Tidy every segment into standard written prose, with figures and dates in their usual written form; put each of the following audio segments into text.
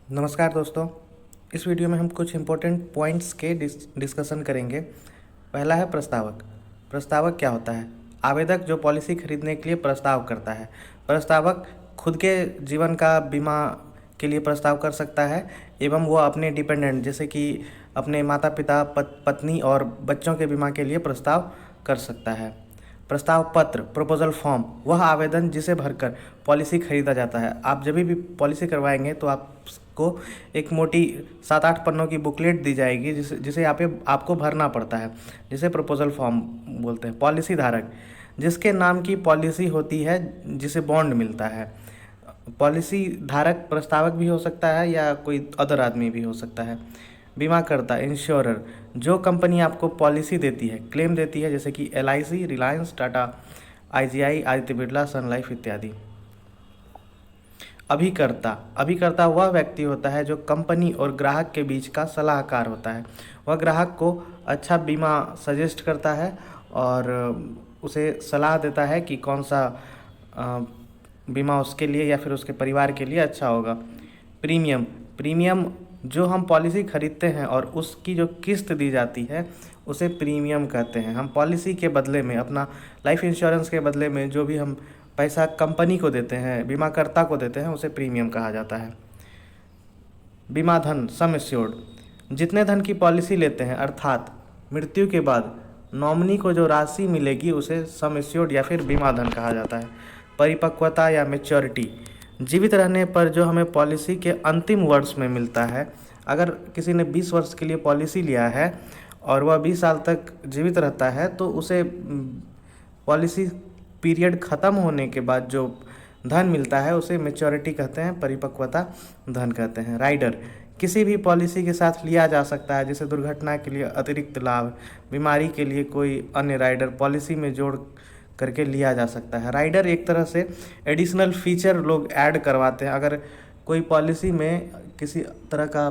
नमस्कार दोस्तों। इस वीडियो में हम कुछ इम्पोर्टेंट पॉइंट्स के डिस्कशन करेंगे। पहला है प्रस्तावक। प्रस्तावक क्या होता है? आवेदक जो पॉलिसी खरीदने के लिए प्रस्ताव करता है। प्रस्तावक खुद के जीवन का बीमा के लिए प्रस्ताव कर सकता है एवं वो अपने डिपेंडेंट जैसे कि अपने माता पिता, पत्नी और बच्चों के बीमा के लिए प्रस्ताव कर सकता है। प्रस्ताव पत्र, प्रपोजल फॉर्म, वह आवेदन जिसे भरकर पॉलिसी खरीदा जाता है। आप जब भी पॉलिसी करवाएंगे तो आपको एक मोटी 7-8 पन्नों की बुकलेट दी जाएगी जिसे आपको भरना पड़ता है, जिसे प्रपोजल फॉर्म बोलते हैं। पॉलिसी धारक, जिसके नाम की पॉलिसी होती है, जिसे बॉन्ड मिलता है। पॉलिसी धारक प्रस्तावक भी हो सकता है या कोई अदर आदमी भी हो सकता है। बीमाकर्ता, इंश्योरर, जो कंपनी आपको पॉलिसी देती है, क्लेम देती है, जैसे कि LIC, रिलायंस, टाटा, IGI, आदित्य बिरला, सन लाइफ इत्यादि। अभिकर्ता, अभिकर्ता वह व्यक्ति होता है जो कंपनी और ग्राहक के बीच का सलाहकार होता है। वह ग्राहक को अच्छा बीमा सजेस्ट करता है और उसे सलाह देता है कि कौन सा बीमा उसके लिए या फिर उसके परिवार के लिए अच्छा होगा। प्रीमियम, प्रीमियम जो हम पॉलिसी खरीदते हैं और उसकी जो किस्त दी जाती है उसे प्रीमियम कहते हैं। हम पॉलिसी के बदले में, अपना लाइफ इंश्योरेंस के बदले में जो भी हम पैसा कंपनी को देते हैं, बीमाकर्ता को देते हैं, उसे प्रीमियम कहा जाता है। बीमा धन, सम एश्योर्ड, जितने धन की पॉलिसी लेते हैं अर्थात मृत्यु के बाद नॉमिनी को जो राशि मिलेगी उसे सम एश्योर्ड या फिर बीमा धन कहा जाता है। परिपक्वता या मैच्योरिटी, जीवित रहने पर जो हमें पॉलिसी के अंतिम वर्ष में मिलता है। अगर किसी ने 20 वर्ष के लिए पॉलिसी लिया है और वह 20 साल तक जीवित रहता है तो उसे पॉलिसी पीरियड ख़त्म होने के बाद जो धन मिलता है उसे मैच्योरिटी कहते हैं, परिपक्वता धन कहते हैं। राइडर, किसी भी पॉलिसी के साथ लिया जा सकता है, जैसे दुर्घटना के लिए अतिरिक्त लाभ, बीमारी के लिए कोई अन्य राइडर पॉलिसी में जोड़ करके लिया जा सकता है। राइडर एक तरह से एडिशनल फीचर लोग ऐड करवाते हैं। अगर कोई पॉलिसी में किसी तरह का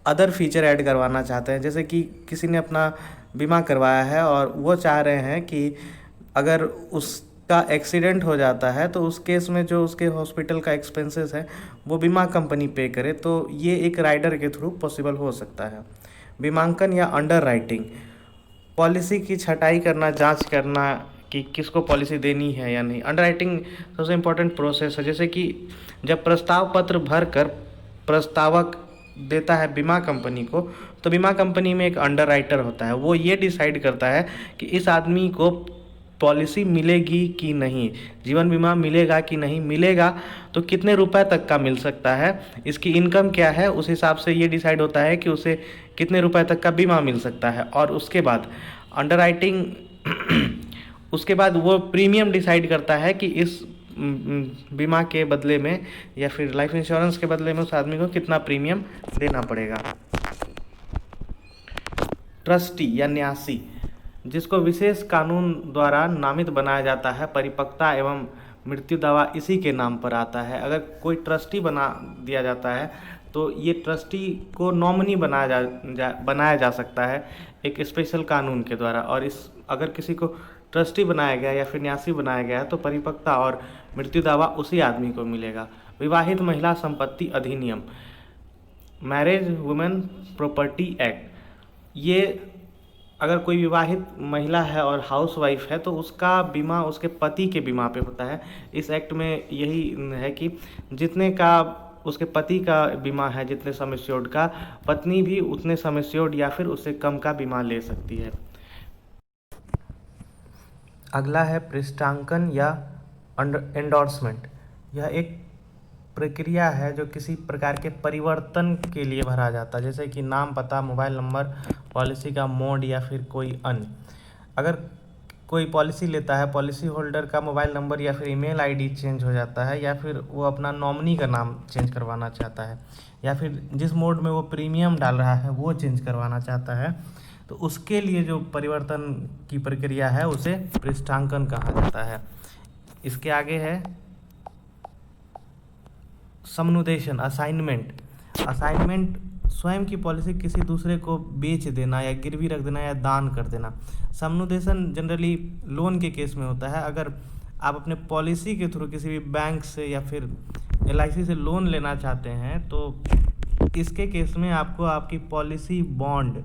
अदर फीचर ऐड करवाना चाहते हैं, जैसे कि किसी ने अपना बीमा करवाया है और वो चाह रहे हैं कि अगर उसका एक्सीडेंट हो जाता है तो उस केस में जो उसके हॉस्पिटल का एक्सपेंसेस है वो बीमा कंपनी पे करे, तो ये एक राइडर के थ्रू पॉसिबल हो सकता है। बीमांकन या अंडर राइटिंग, पॉलिसी की छटाई करना, जांच करना कि किसको पॉलिसी देनी है या नहीं। अंडरराइटिंग सबसे इम्पोर्टेंट प्रोसेस है। जैसे कि जब प्रस्ताव पत्र भर कर प्रस्तावक देता है बीमा कंपनी को, तो बीमा कंपनी में एक अंडरराइटर होता है। वो ये डिसाइड करता है कि इस आदमी को पॉलिसी मिलेगी कि नहीं, जीवन बीमा मिलेगा कि नहीं, मिलेगा तो कितने रुपए तक का मिल सकता है, इसकी इनकम क्या है, उस हिसाब से ये डिसाइड होता है कि उसे कितने रुपए तक का बीमा मिल सकता है। और उसके बाद अंडरराइटिंग उसके बाद वो प्रीमियम डिसाइड करता है कि इस बीमा के बदले में या फिर लाइफ इंश्योरेंस के बदले में उस आदमी को कितना प्रीमियम देना पड़ेगा। ट्रस्टी या न्यासी, जिसको विशेष कानून द्वारा नामित बनाया जाता है। परिपक्वता एवं मृत्यु दावा इसी के नाम पर आता है। अगर कोई ट्रस्टी बना दिया जाता है तो ये ट्रस्टी को नॉमिनी बनाया जा सकता है एक स्पेशल कानून के द्वारा। और इस अगर किसी को ट्रस्टी बनाया गया या फिर न्यासी बनाया गया तो परिपक्वता और मृत्यु दावा उसी आदमी को मिलेगा। विवाहित महिला संपत्ति अधिनियम, मैरिज वुमेन प्रॉपर्टी एक्ट, ये अगर कोई विवाहित महिला है और हाउस वाइफ है तो उसका बीमा उसके पति के बीमा पे होता है। इस एक्ट में यही है कि जितने का उसके पति का बीमा है, जितने सम एश्योर्ड का, पत्नी भी उतने सम एश्योर्ड या फिर उससे कम का बीमा ले सकती है। अगला है पृष्ठांकन या एंडोर्समेंट। यह एक प्रक्रिया है जो किसी प्रकार के परिवर्तन के लिए भरा जाता है, जैसे कि नाम, पता, मोबाइल नंबर, पॉलिसी का मोड या फिर कोई अन्य। अगर कोई पॉलिसी लेता है, पॉलिसी होल्डर का मोबाइल नंबर या फिर ईमेल आईडी चेंज हो जाता है, या फिर वो अपना नॉमिनी का नाम चेंज करवाना चाहता है, या फिर जिस मोड में वो प्रीमियम डाल रहा है वो चेंज करवाना चाहता है, तो उसके लिए जो परिवर्तन की प्रक्रिया है उसे पृष्ठांकन कहा जाता है। इसके आगे है समनुदेशन, असाइनमेंट। असाइनमेंट स्वयं की पॉलिसी किसी दूसरे को बेच देना या गिरवी रख देना या दान कर देना। समनुदेशन जनरली लोन के केस में होता है। अगर आप अपने पॉलिसी के थ्रू किसी भी बैंक से या फिर LIC से लोन लेना चाहते हैं तो इसके केस में आपको आपकी पॉलिसी बॉन्ड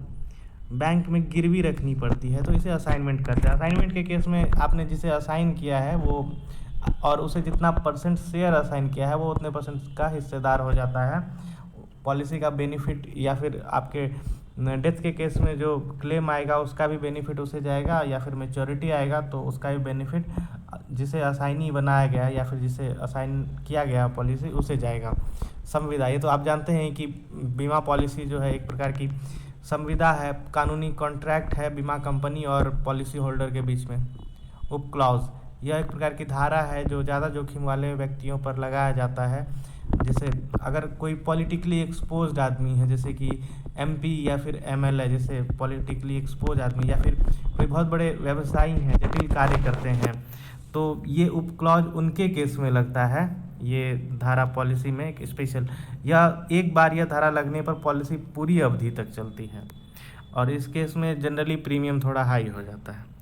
बैंक में गिरवी रखनी पड़ती है, तो इसे असाइनमेंट करते हैं। असाइनमेंट के केस में आपने जिसे असाइन किया है वो और उसे जितना परसेंट शेयर असाइन किया है वो उतने परसेंट का हिस्सेदार हो जाता है। पॉलिसी का बेनिफिट या फिर आपके डेथ के केस में जो क्लेम आएगा उसका भी बेनिफिट उसे जाएगा, या फिर मैच्योरिटी आएगा तो उसका भी बेनिफिट जिसे असाइनी बनाया गया या फिर जिसे असाइन किया गया पॉलिसी उसे जाएगा। संविदा, ये तो आप जानते हैं कि बीमा पॉलिसी जो है एक प्रकार की संविदा है, कानूनी कॉन्ट्रैक्ट है बीमा कंपनी और पॉलिसी होल्डर के बीच में। उप क्लॉज, यह एक प्रकार की धारा है जो ज़्यादा जोखिम वाले व्यक्तियों पर लगाया जाता है। जैसे अगर कोई पॉलिटिकली एक्सपोज्ड आदमी है, जैसे कि MP या फिर MLA, जैसे पॉलिटिकली एक्सपोज आदमी, या फिर कोई बहुत बड़े व्यवसायी हैं, जटिल कार्य करते हैं, तो ये उप क्लॉज उनके केस में लगता है। ये धारा पॉलिसी में एक स्पेशल, या एक बार यह धारा लगने पर पॉलिसी पूरी अवधि तक चलती है, और इस केस में जनरली प्रीमियम थोड़ा हाई हो जाता है।